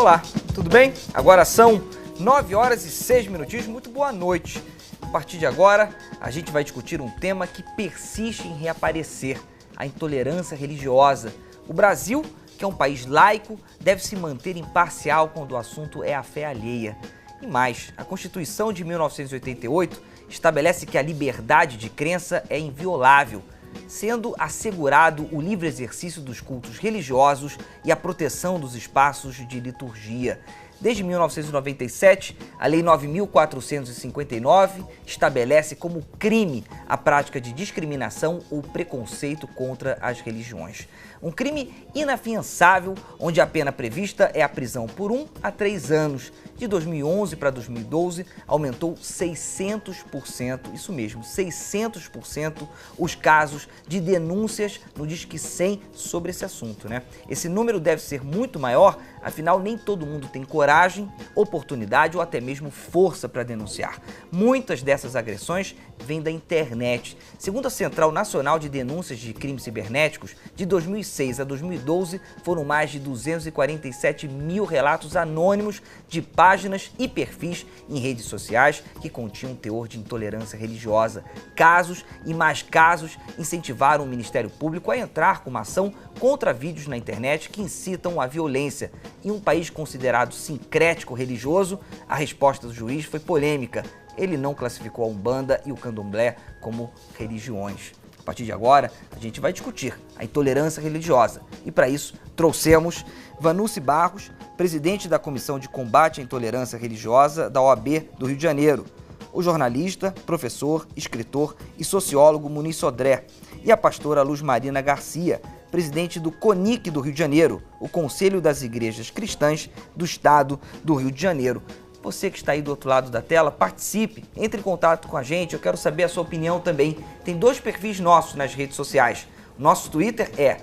Olá, tudo bem? Agora são 9 horas e 6 minutinhos, muito boa noite. A partir de agora, a gente vai discutir um tema que persiste em reaparecer, a intolerância religiosa. O Brasil, que é um país laico, deve se manter imparcial quando o assunto é a fé alheia. E mais, a Constituição de 1988 estabelece que a liberdade de crença é inviolável, sendo assegurado o livre exercício dos cultos religiosos e a proteção dos espaços de liturgia. Desde 1997, a Lei 9.459 estabelece como crime a prática de discriminação ou preconceito contra as religiões. Um crime inafiançável, onde a pena prevista é a prisão por 1 a 3 anos. De 2011 para 2012, aumentou 600%, isso mesmo, 600% os casos de denúncias no Disque 100 sobre esse assunto, né? Esse número deve ser muito maior, afinal nem todo mundo tem coragem, oportunidade ou até mesmo força para denunciar. Muitas dessas agressões vêm da internet. Segundo a Central Nacional de Denúncias de Crimes Cibernéticos, de 2006 a 2012 foram mais de 247 mil relatos anônimos de páginas e perfis em redes sociais que continham teor de intolerância religiosa. Casos e mais casos incentivaram o Ministério Público a entrar com uma ação contra vídeos na internet que incitam à violência. Em um país considerado sincrético religioso, a resposta do juiz foi polêmica. Ele não classificou a Umbanda e o Candomblé como religiões. A partir de agora, a gente vai discutir a intolerância religiosa. E para isso, trouxemos Vanucci Barros, presidente da Comissão de Combate à Intolerância Religiosa da OAB do Rio de Janeiro, o jornalista, professor, escritor e sociólogo Muniz Sodré e a pastora Luz Marina Garcia, presidente do CONIC do Rio de Janeiro, o Conselho das Igrejas Cristãs do Estado do Rio de Janeiro. Você que está aí do outro lado da tela, participe, entre em contato com a gente, eu quero saber a sua opinião também. Tem 2 perfis nossos nas redes sociais. O nosso Twitter é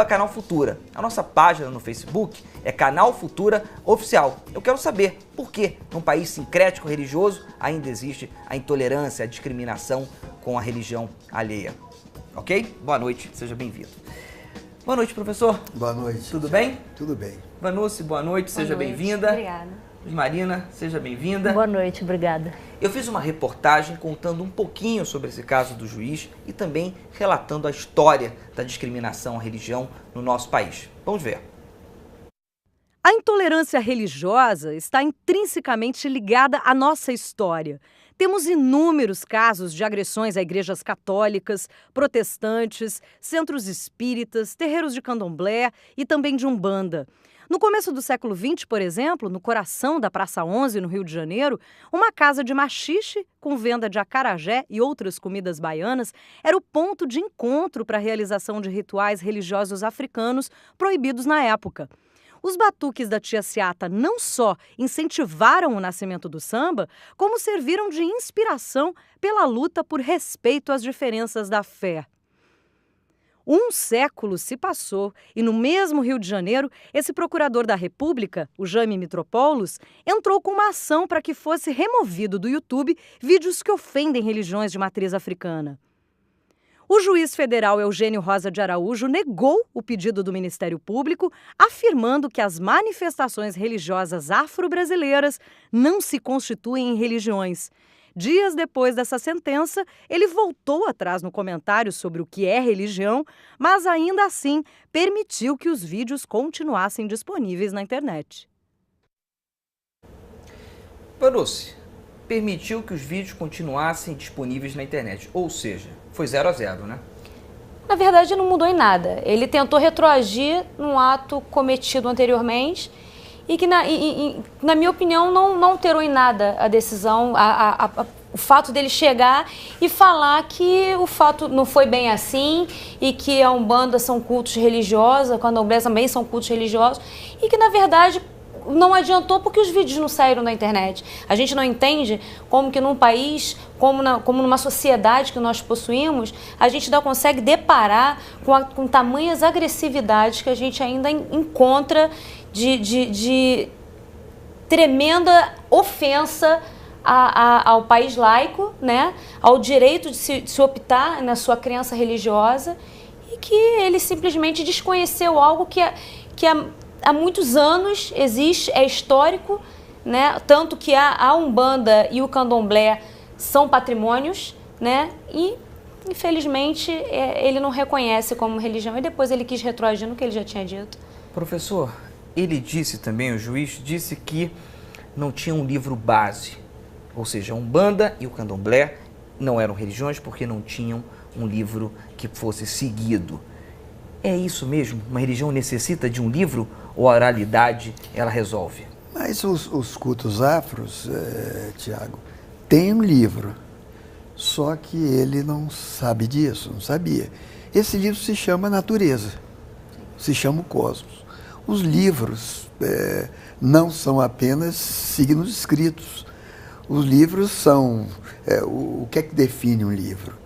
@Canal Futura. A nossa página no Facebook é Canal Futura Oficial. Eu quero saber por que, num país sincrético religioso, ainda existe a intolerância, a discriminação com a religião alheia. Ok? Boa noite, seja bem-vindo. Boa noite, professor. Boa noite. Tudo bem? Tudo bem. Vanucci, boa noite, seja bem-vinda. Obrigada. Marina, seja bem-vinda. Boa noite, obrigada. Eu fiz uma reportagem contando um pouquinho sobre esse caso do juiz e também relatando a história da discriminação à religião no nosso país. Vamos ver. A intolerância religiosa está intrinsecamente ligada à nossa história. Temos inúmeros casos de agressões a igrejas católicas, protestantes, centros espíritas, terreiros de candomblé e também de umbanda. No começo do século XX, por exemplo, no coração da Praça 11, no Rio de Janeiro, uma casa de maxixe com venda de acarajé e outras comidas baianas era o ponto de encontro para a realização de rituais religiosos africanos proibidos na época. Os batuques da Tia Seata não só incentivaram o nascimento do samba, como serviram de inspiração pela luta por respeito às diferenças da fé. Um século se passou e no mesmo Rio de Janeiro, esse procurador da República, o Jaime Mitropoulos, entrou com uma ação para que fosse removido do YouTube vídeos que ofendem religiões de matriz africana. O juiz federal Eugênio Rosa de Araújo negou o pedido do Ministério Público, afirmando que as manifestações religiosas afro-brasileiras não se constituem em religiões. Dias depois dessa sentença, ele voltou atrás no comentário sobre o que é religião, mas ainda assim permitiu que os vídeos continuassem disponíveis na internet. Vanucci, permitiu que os vídeos continuassem disponíveis na internet, ou seja, foi 0 a 0, né? Na verdade, não mudou em nada. Ele tentou retroagir num ato cometido anteriormente e que, na minha opinião, não alterou em nada a decisão, o fato dele chegar e falar que o fato não foi bem assim e que a Umbanda são cultos religiosos, a Candomblé também são cultos religiosos e que, na verdade, não adiantou porque os vídeos não saíram da internet. A gente não entende como que num país, como numa sociedade que nós possuímos, a gente ainda consegue deparar com tamanhas agressividades que a gente ainda encontra de tremenda ofensa ao país laico, né? Ao direito de se optar na sua crença religiosa, e que ele simplesmente desconheceu algo que há muitos anos existe, é histórico, né? Tanto que a Umbanda e o Candomblé são patrimônios, né? E, infelizmente, ele não reconhece como religião e depois ele quis retroagir no que ele já tinha dito. Professor, ele disse também, o juiz disse que não tinha um livro base, ou seja, a Umbanda e o Candomblé não eram religiões porque não tinham um livro que fosse seguido. É isso mesmo? Uma religião necessita de um livro ou a oralidade ela resolve? Mas os cultos afros, Tiago, tem um livro, só que ele não sabe disso, não sabia. Esse livro se chama Natureza, se chama o Cosmos. Os livros não são apenas signos escritos. Os livros são... o que é que define um livro?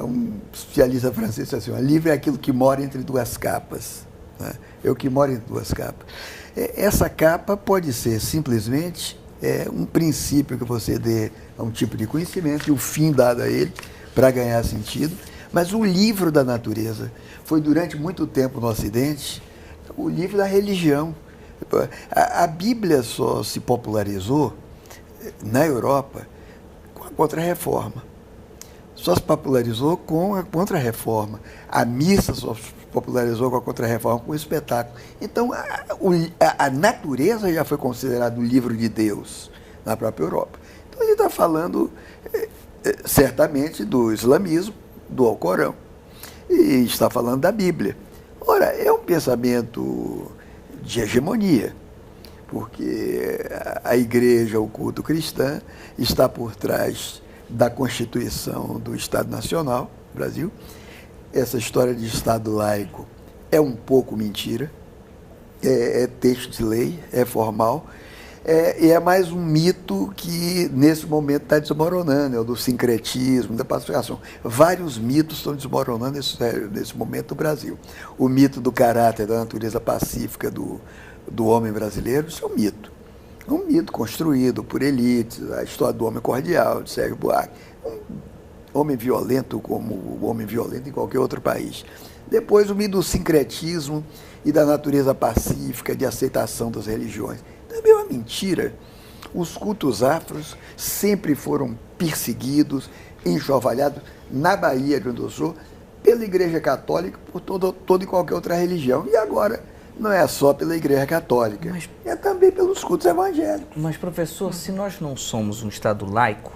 Um especialista francês disse assim, um livro é aquilo que mora entre duas capas. Né? É o que mora entre duas capas. Essa capa pode ser simplesmente um princípio que você dê a um tipo de conhecimento e o fim dado a ele para ganhar sentido. Mas o livro da natureza foi durante muito tempo no Ocidente o livro da religião. A Bíblia só se popularizou na Europa com a Contra-Reforma. Só se popularizou com a Contra-Reforma. A missa só se popularizou com a Contra-Reforma, com o espetáculo. Então, a natureza já foi considerada o livro de Deus na própria Europa. Então, ele está falando, certamente, do islamismo, do Alcorão, e está falando da Bíblia. Ora, é um pensamento de hegemonia, porque a igreja, o culto cristão, está por trás da Constituição do Estado Nacional, Brasil. Essa história de Estado laico é um pouco mentira, é texto de lei, é formal, e é mais um mito que nesse momento está desmoronando, é o do sincretismo, da pacificação. Vários mitos estão desmoronando nesse momento no Brasil. O mito do caráter, da natureza pacífica do homem brasileiro, isso é um mito. Um mito construído por elites, a história do homem cordial, de Sérgio Buarque. Um homem violento como o homem violento em qualquer outro país. Depois o mito do sincretismo e da natureza pacífica, de aceitação das religiões. Também é uma mentira. Os cultos afros sempre foram perseguidos, enxovalhados, na Bahia, de onde eu sou, pela Igreja Católica, por toda e qualquer outra religião. E agora, não é só pela Igreja Católica, é também pelos cultos evangélicos. Mas, professor, se nós não somos um Estado laico,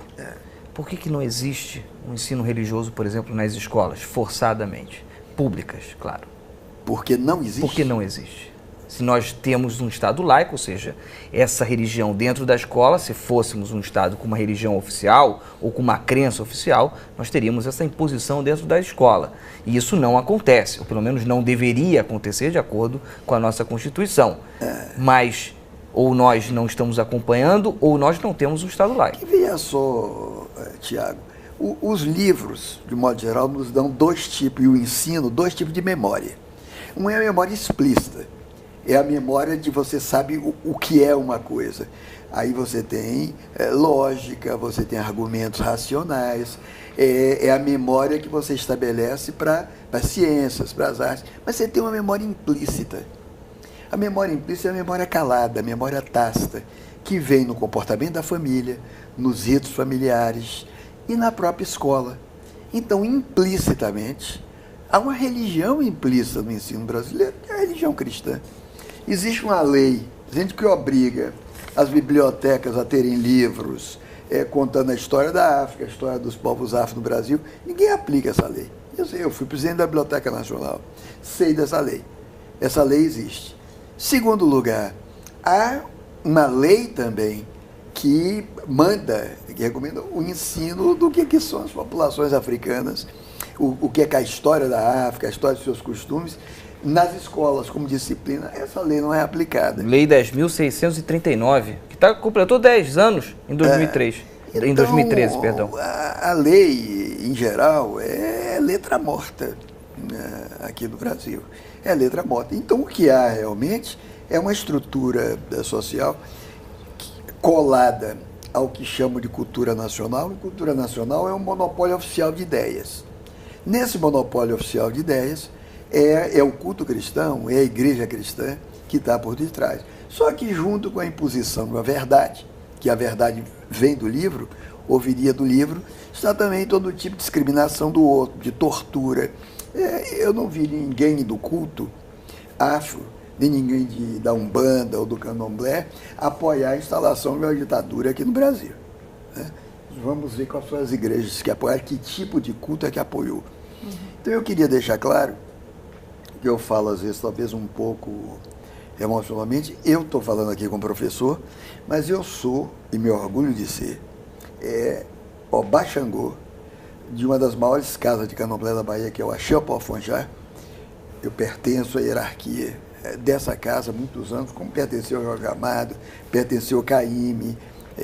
por que não existe um ensino religioso, por exemplo, nas escolas, forçadamente? Públicas, claro. Porque não existe? Porque não existe. Se nós temos um Estado laico, ou seja, essa religião dentro da escola, se fôssemos um Estado com uma religião oficial ou com uma crença oficial, nós teríamos essa imposição dentro da escola. E isso não acontece, ou pelo menos não deveria acontecer de acordo com a nossa Constituição. Mas ou nós não estamos acompanhando ou nós não temos um Estado laico. E veja só, Tiago, os livros, de modo geral, nos dão dois tipos, e o ensino, dois tipos de memória. Uma é a memória explícita. É a memória de você sabe o que é uma coisa. Aí você tem lógica, você tem argumentos racionais, é a memória que você estabelece para as ciências, para as artes. Mas você tem uma memória implícita. A memória implícita é a memória calada, a memória tácita, que vem no comportamento da família, nos ritos familiares e na própria escola. Então, implicitamente, há uma religião implícita no ensino brasileiro, que é a religião cristã. Existe uma lei, gente que obriga as bibliotecas a terem livros contando a história da África, a história dos povos afro no Brasil. Ninguém aplica essa lei. Eu fui presidente da Biblioteca Nacional, sei dessa lei. Essa lei existe. Segundo lugar, há uma lei também que manda, que recomenda o ensino do que são as populações africanas, o que é a história da África, a história dos seus costumes, nas escolas como disciplina. Essa lei não é aplicada. Lei 10.639, que completou 10 anos em 2003. Então, em 2013, perdão. A lei, em geral, é letra morta aqui no Brasil. É letra morta. Então, o que há realmente é uma estrutura social colada ao que chamo de cultura nacional. E cultura nacional é um monopólio oficial de ideias. Nesse monopólio oficial de ideias, é o culto cristão, é a igreja cristã que está por detrás. Só que junto com a imposição da verdade, que a verdade vem do livro, ou viria do livro, está também todo tipo de discriminação do outro, de tortura. Eu não vi ninguém do culto afro, nem ninguém da Umbanda ou do Candomblé apoiar a instalação de uma ditadura aqui no Brasil. Né? Vamos ver quais foram as igrejas que apoiaram, que tipo de culto é que apoiou. Então eu queria deixar claro, que eu falo às vezes talvez um pouco emocionalmente, eu estou falando aqui como professor, mas eu sou, e me orgulho de ser, Obá Xangô, de uma das maiores casas de Candomblé da Bahia, que é o Axé Pofonjá. Eu pertenço à hierarquia dessa casa há muitos anos, como pertenceu ao Jorge Amado, pertenceu ao Caíme,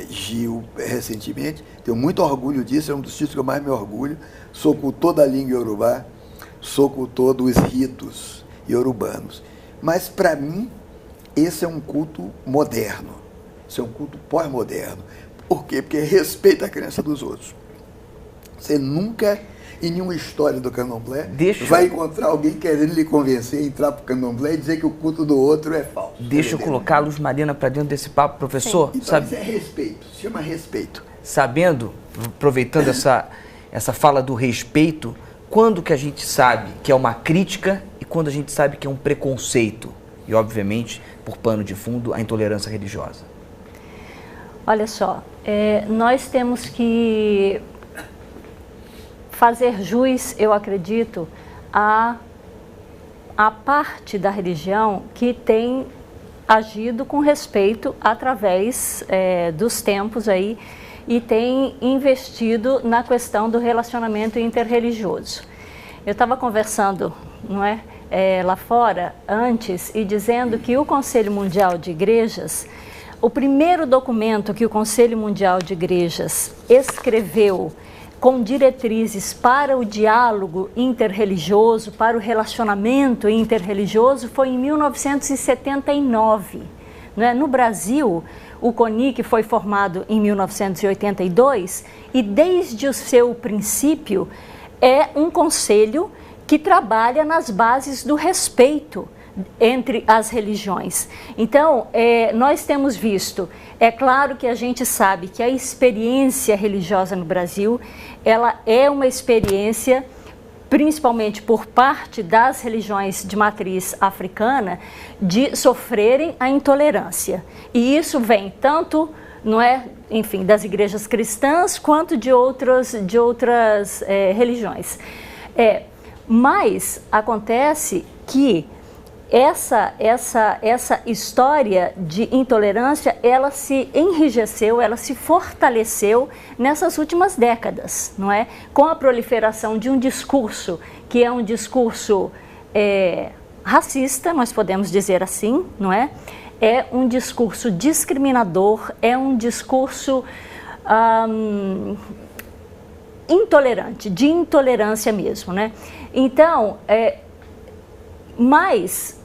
Gil, recentemente. Tenho muito orgulho disso, é um dos títulos que eu mais me orgulho. Sou cultor da língua iorubá, sou cultor dos ritos iorubanos. Mas, para mim, esse é um culto moderno, esse é um culto pós-moderno. Por quê? Porque respeita a crença dos outros. Você nunca, em nenhuma história do Candomblé, vai encontrar alguém querendo lhe convencer a entrar para o Candomblé e dizer que o culto do outro é falso. Deixa eu colocar a Luz Marina para dentro desse papo, professor. Então, isso é respeito, se chama respeito. Sabendo, aproveitando essa fala do respeito, quando que a gente sabe que é uma crítica e quando a gente sabe que é um preconceito? E, obviamente, por pano de fundo, a intolerância religiosa. Olha só, nós temos que fazer jus, eu acredito, a parte da religião que tem agido com respeito através dos tempos aí e tem investido na questão do relacionamento interreligioso. Eu estava conversando, não é, lá fora antes e dizendo que o Conselho Mundial de Igrejas, o primeiro documento que o Conselho Mundial de Igrejas escreveu com diretrizes para o diálogo interreligioso, para o relacionamento interreligioso, foi em 1979. Né? No Brasil, o CONIC foi formado em 1982 e desde o seu princípio é um conselho que trabalha nas bases do respeito entre as religiões. Então, nós temos visto, é claro que a gente sabe que a experiência religiosa no Brasil, ela é uma experiência, principalmente por parte das religiões de matriz africana, de sofrerem a intolerância. E isso vem tanto, não é, enfim, das igrejas cristãs, quanto de outras religiões. Mas acontece que essa história de intolerância, ela se enrijeceu, ela se fortaleceu nessas últimas décadas, não é? Com a proliferação de um discurso que é um discurso racista, nós podemos dizer assim, não é? É um discurso discriminador, é um discurso intolerante, de intolerância mesmo, né? Então, mas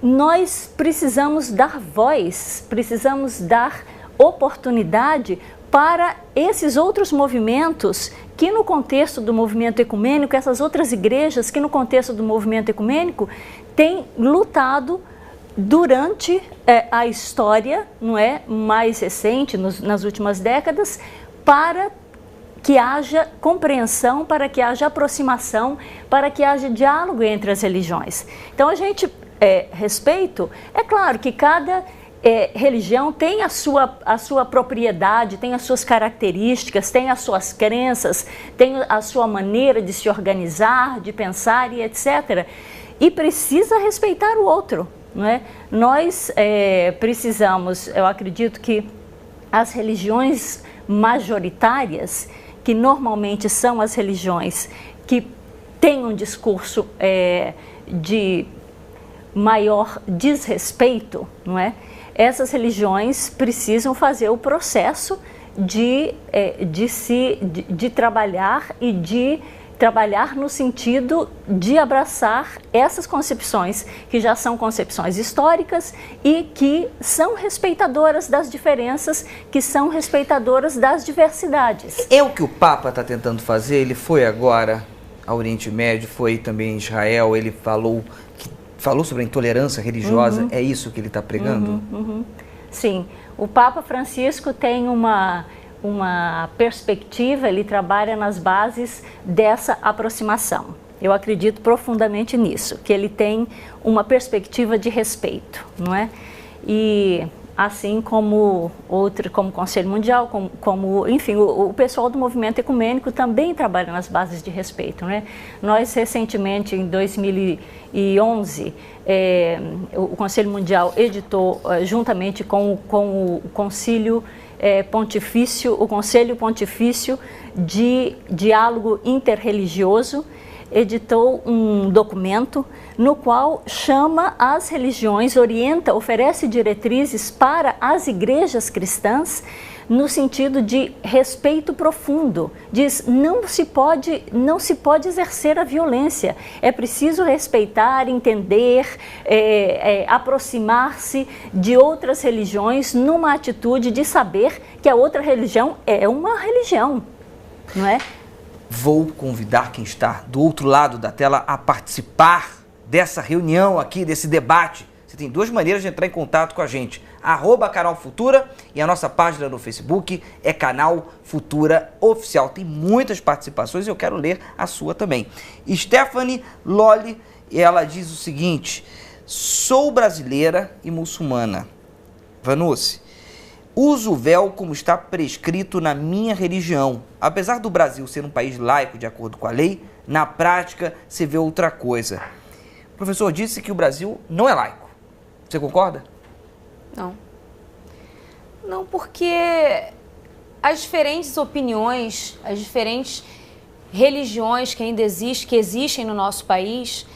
nós precisamos dar voz, precisamos dar oportunidade para esses outros movimentos que no contexto do movimento ecumênico, essas outras igrejas que no contexto do movimento ecumênico têm lutado durante a história, não é, mais recente, nas últimas décadas, para que haja compreensão, para que haja aproximação, para que haja diálogo entre as religiões. Então, a gente, respeito, é claro que cada religião tem a sua propriedade, tem as suas características, tem as suas crenças, tem a sua maneira de se organizar, de pensar e etc. E precisa respeitar o outro, não é? Nós precisamos, eu acredito que as religiões majoritárias, que normalmente são as religiões que têm um discurso de maior desrespeito, não é? Essas religiões precisam fazer o processo de trabalhar e de trabalhar no sentido de abraçar essas concepções, que já são concepções históricas e que são respeitadoras das diferenças, que são respeitadoras das diversidades. É o que o Papa está tentando fazer. Ele foi agora ao Oriente Médio, foi também em Israel, ele falou que falou sobre a intolerância religiosa, é isso que ele está pregando? Sim, o Papa Francisco tem uma perspectiva, ele trabalha nas bases dessa aproximação. Eu acredito profundamente nisso, que ele tem uma perspectiva de respeito, não é? E assim como como o Conselho Mundial, enfim, o pessoal do movimento ecumênico também trabalha nas bases de respeito, né? Nós recentemente, em 2011, o Conselho Mundial editou, juntamente com o Concílio Pontifício, o Conselho Pontifício de Diálogo Interreligioso, editou um documento no qual chama as religiões, orienta, oferece diretrizes para as igrejas cristãs no sentido de respeito profundo. Diz, não se pode exercer a violência, é preciso respeitar, entender, aproximar-se de outras religiões numa atitude de saber que a outra religião é uma religião, não é? Vou convidar quem está do outro lado da tela a participar dessa reunião aqui, desse debate. Você tem duas maneiras de entrar em contato com a gente. @Canal Futura e a nossa página no Facebook é Canal Futura Oficial. Tem muitas participações e eu quero ler a sua também. Stephanie Lolli, ela diz o seguinte: sou brasileira e muçulmana. Vanucci, uso o véu como está prescrito na minha religião. Apesar do Brasil ser um país laico de acordo com a lei, na prática se vê outra coisa. O professor disse que o Brasil não é laico. Você concorda? Não. Não, porque as diferentes opiniões, as diferentes religiões que ainda existem no nosso país,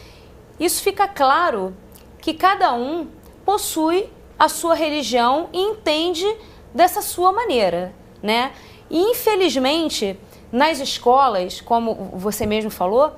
isso fica claro que cada um possui a sua religião e entende dessa sua maneira, né? E infelizmente, nas escolas, como você mesmo falou,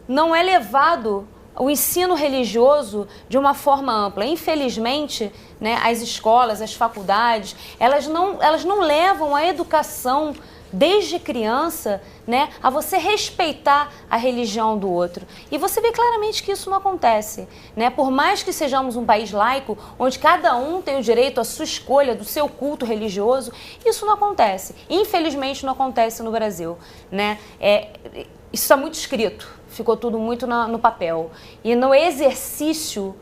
não é levado o ensino religioso de uma forma ampla. Infelizmente, né, as escolas, as faculdades, elas não levam a educação desde criança, né, a você respeitar a religião do outro. E você vê claramente que isso não acontece, né? Por mais que sejamos um país laico, onde cada um tem o direito à sua escolha, do seu culto religioso, isso não acontece. Infelizmente não acontece no Brasil, né? Isso está muito escrito, ficou tudo muito no papel. E no exercício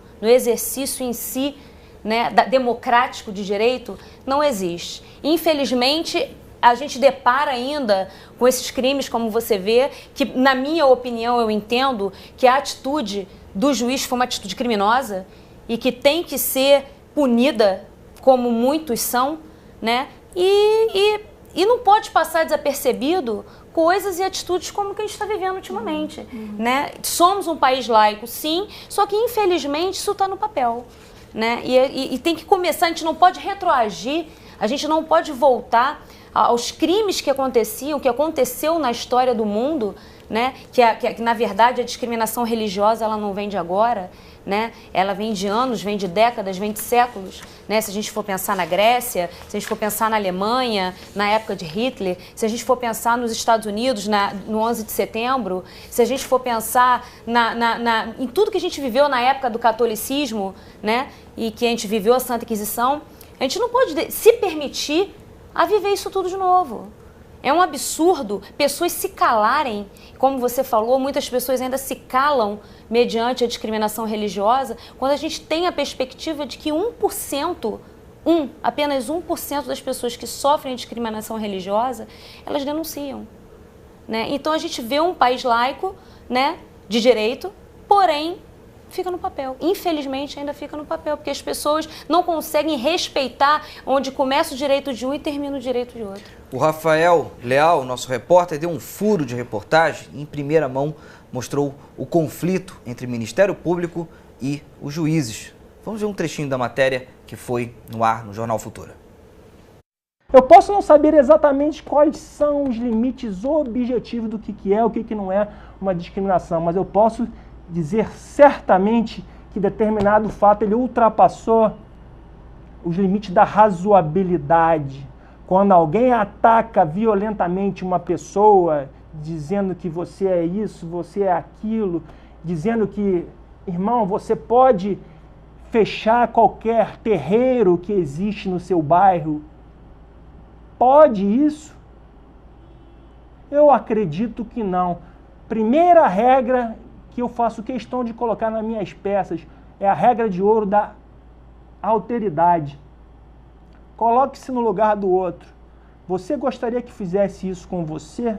em si, né, democrático de direito, não existe. Infelizmente, a gente depara ainda com esses crimes, como você vê, que, na minha opinião, eu entendo que a atitude do juiz foi uma atitude criminosa e que tem que ser punida, como muitos são, né? E não pode passar desapercebido coisas e atitudes como o que a gente está vivendo ultimamente, né? Somos um país laico, sim, só que, infelizmente, isso está no papel, né? E tem que começar, a gente não pode retroagir, a gente não pode voltar aos crimes que aconteciam, que aconteceu na história do mundo, né? Que na verdade a discriminação religiosa ela não vem de agora, né? Ela vem de anos, vem de décadas, vem de séculos, né? Se a gente for pensar na Grécia, se a gente for pensar na Alemanha, na época de Hitler, se a gente for pensar nos Estados Unidos, no 11 de setembro, se a gente for pensar em tudo que a gente viveu na época do catolicismo, né? E que a gente viveu a Santa Inquisição, a gente não pode se permitir a viver isso tudo de novo. É um absurdo pessoas se calarem, como você falou, muitas pessoas ainda se calam mediante a discriminação religiosa, quando a gente tem a perspectiva de que apenas 1% das pessoas que sofrem discriminação religiosa, elas denunciam, né? Então a gente vê um país laico, né, de direito, porém fica no papel. Infelizmente ainda fica no papel, porque as pessoas não conseguem respeitar onde começa o direito de um e termina o direito de outro. O Rafael Leal, nosso repórter, deu um furo de reportagem e em primeira mão mostrou o conflito entre o Ministério Público e os juízes. Vamos ver um trechinho da matéria que foi no ar no Jornal Futura. Eu posso não saber exatamente quais são os limites objetivos do que é, o que não é uma discriminação, mas eu posso dizer certamente que determinado fato ele ultrapassou os limites da razoabilidade. Quando alguém ataca violentamente uma pessoa, dizendo que você é isso, você é aquilo, dizendo que Irmão, você pode fechar qualquer terreiro que existe no seu bairro? Pode isso? Eu acredito que não. Primeira regra que eu faço questão de colocar nas minhas peças é a regra de ouro da alteridade. Coloque-se no lugar do outro. Você gostaria que fizesse isso com você?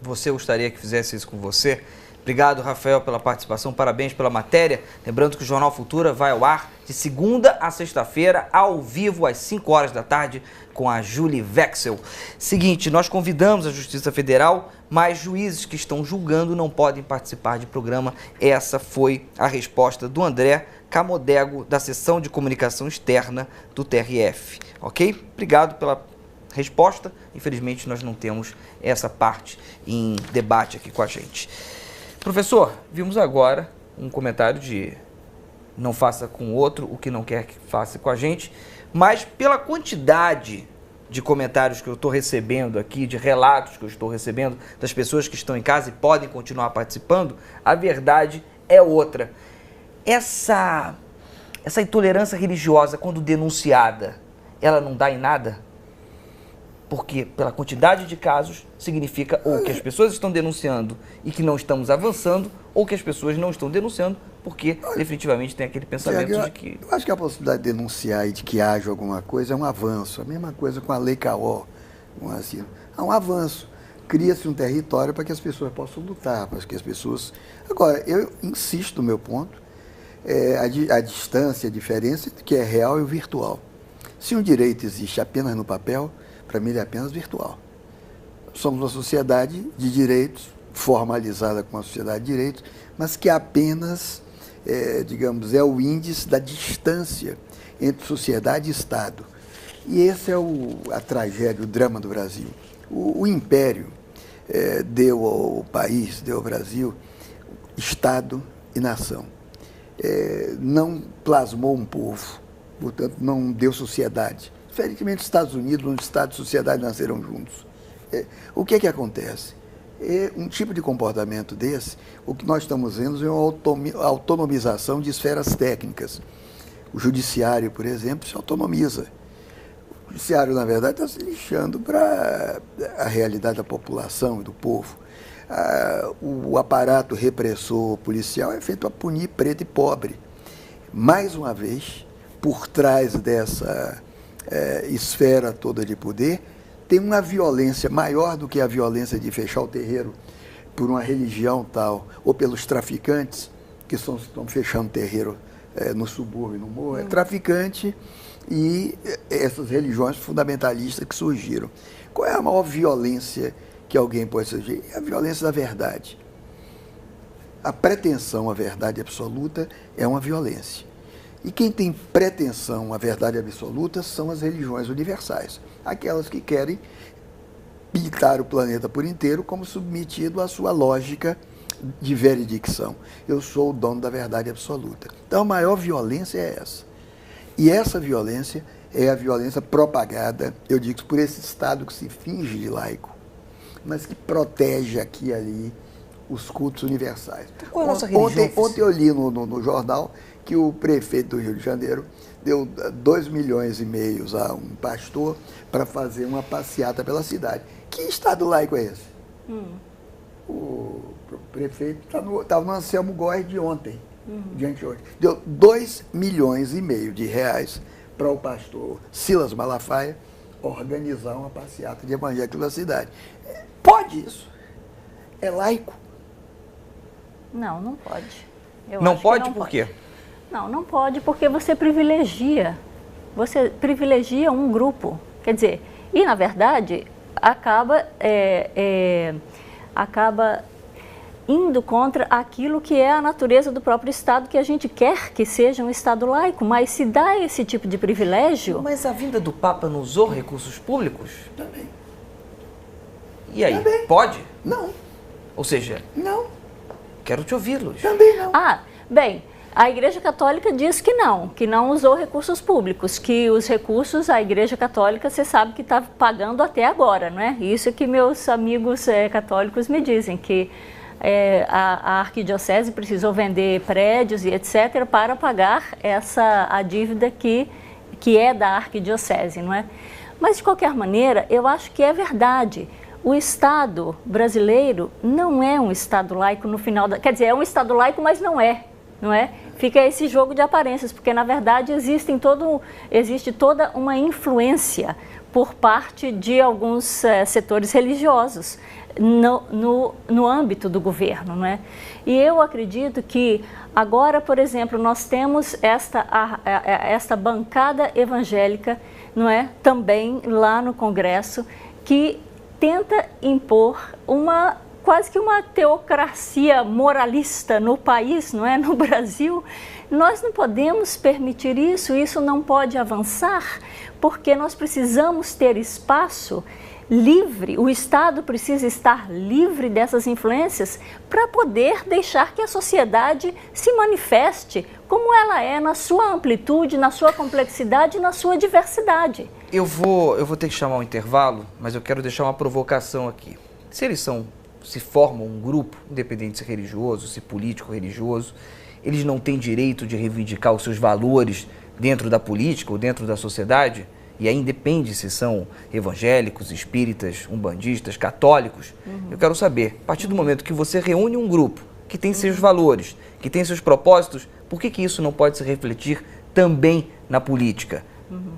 Você gostaria que fizesse isso com você? Obrigado, Rafael, pela participação, parabéns pela matéria. Lembrando que o Jornal Futura vai ao ar de segunda a sexta-feira, ao vivo, às 5 horas da tarde, com a Julie Wexel. Seguinte, nós convidamos a Justiça Federal, mas juízes que estão julgando não podem participar de programa. Essa foi a resposta do André Camodego, da Seção de Comunicação Externa do TRF. Ok? Obrigado pela resposta. Infelizmente, nós não temos essa parte em debate aqui com a gente. Professor, vimos agora um comentário de não faça com o outro o que não quer que faça com a gente, mas pela quantidade de comentários que eu estou recebendo aqui, de relatos que eu estou recebendo das pessoas que estão em casa e podem continuar participando, a verdade é outra. Essa intolerância religiosa, quando denunciada, ela não dá em nada? Porque pela quantidade de casos, significa ou que as pessoas estão denunciando e que não estamos avançando, ou que as pessoas não estão denunciando porque definitivamente tem aquele pensamento de que... Eu acho que a possibilidade de denunciar e de que haja alguma coisa é um avanço. A mesma coisa com a Lei Caó. Assim, há um avanço. Cria-se um território para que as pessoas possam lutar, para que as pessoas... Agora, eu insisto no meu ponto, a distância, a diferença entre o que é real e o virtual. Se um direito existe apenas no papel, para mim ele é apenas virtual. Somos uma sociedade de direitos, formalizada como uma sociedade de direitos, mas que apenas, digamos, é o índice da distância entre sociedade e Estado. E esse é a tragédia, o drama do Brasil. O Império deu ao país, deu ao Brasil, Estado e nação. Não plasmou um povo, portanto, não deu sociedade. Diferentemente dos Estados Unidos, onde Estado e sociedade nasceram juntos. O que é que acontece? Um tipo de comportamento desse, o que nós estamos vendo é uma autonomização de esferas técnicas. O judiciário, por exemplo, se autonomiza. O judiciário, na verdade, está se lixando para a realidade da população e do povo. O aparato repressor policial é feito para punir preto e pobre. Mais uma vez, por trás dessa esfera toda de poder, tem uma violência maior do que a violência de fechar o terreiro por uma religião tal, ou pelos traficantes que estão fechando terreiro no subúrbio, no morro. É traficante e essas religiões fundamentalistas que surgiram. Qual é a maior violência que alguém pode surgir? É a violência da verdade. A pretensão à verdade absoluta é uma violência. E quem tem pretensão à verdade absoluta são as religiões universais, aquelas que querem pintar o planeta por inteiro como submetido à sua lógica de veredicção. Eu sou o dono da verdade absoluta. Então a maior violência é essa. E essa violência é a violência propagada, eu digo, por esse Estado que se finge de laico, mas que protege aqui e ali os cultos universais. Qual é a nossa religião? Ontem eu li no jornal que o prefeito do Rio de Janeiro deu 2,5 milhões a um pastor para fazer uma passeata pela cidade. Que Estado laico é esse? O prefeito estava no Anselmo Góes de ontem, de anteontem. Deu 2,5 milhões de reais para o pastor Silas Malafaia organizar uma passeata de evangélico na cidade. Pode isso? É laico? Não, não pode. Não pode por quê? Não pode porque você privilegia um grupo. Quer dizer, e na verdade acaba indo contra aquilo que é a natureza do próprio Estado, que a gente quer que seja um Estado laico, mas se dá esse tipo de privilégio... Mas a vinda do Papa não usou recursos públicos? Também. E aí, Também. pode? Não. Ou seja... Não. Quero te ouvi-los. Também não. Bem, a Igreja Católica diz que não usou recursos públicos, que os recursos, a Igreja Católica, você sabe que está pagando até agora, não é? Isso que meus amigos católicos me dizem, que a arquidiocese precisou vender prédios e etc. para pagar a dívida que é da arquidiocese, não é? Mas, de qualquer maneira, eu acho que é verdade. O Estado brasileiro não é um Estado laico no final quer dizer, é um Estado laico, mas não é, não é? Fica esse jogo de aparências, porque, na verdade, existe toda uma influência por parte de alguns setores religiosos no âmbito do governo, não é? E eu acredito que agora, por exemplo, nós temos esta bancada evangélica, não é? Também lá no Congresso, que tenta impor quase que uma teocracia moralista no país, não é? No Brasil. Nós não podemos permitir isso não pode avançar, porque nós precisamos ter espaço livre, o Estado precisa estar livre dessas influências para poder deixar que a sociedade se manifeste como ela é, na sua amplitude, na sua complexidade e na sua diversidade. Eu vou ter que chamar um intervalo, mas eu quero deixar uma provocação aqui. Se formam um grupo, independente se religioso, se político religioso, eles não têm direito de reivindicar os seus valores dentro da política ou dentro da sociedade? E aí independe se são evangélicos, espíritas, umbandistas, católicos. Eu quero saber, a partir do momento que você reúne um grupo que tem seus valores, que tem seus propósitos, por que isso não pode se refletir também na política?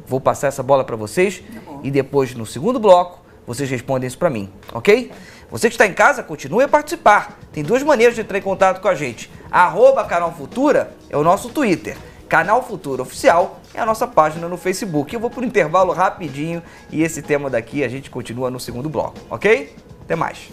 Vou passar essa bola para vocês e depois, no segundo bloco, vocês respondem isso para mim, ok? Você que está em casa, continue a participar. Tem duas maneiras de entrar em contato com a gente. @Canal Futura é o nosso Twitter. Canal Futura Oficial é a nossa página no Facebook. Eu vou por um intervalo rapidinho e esse tema daqui a gente continua no segundo bloco, ok? Até mais.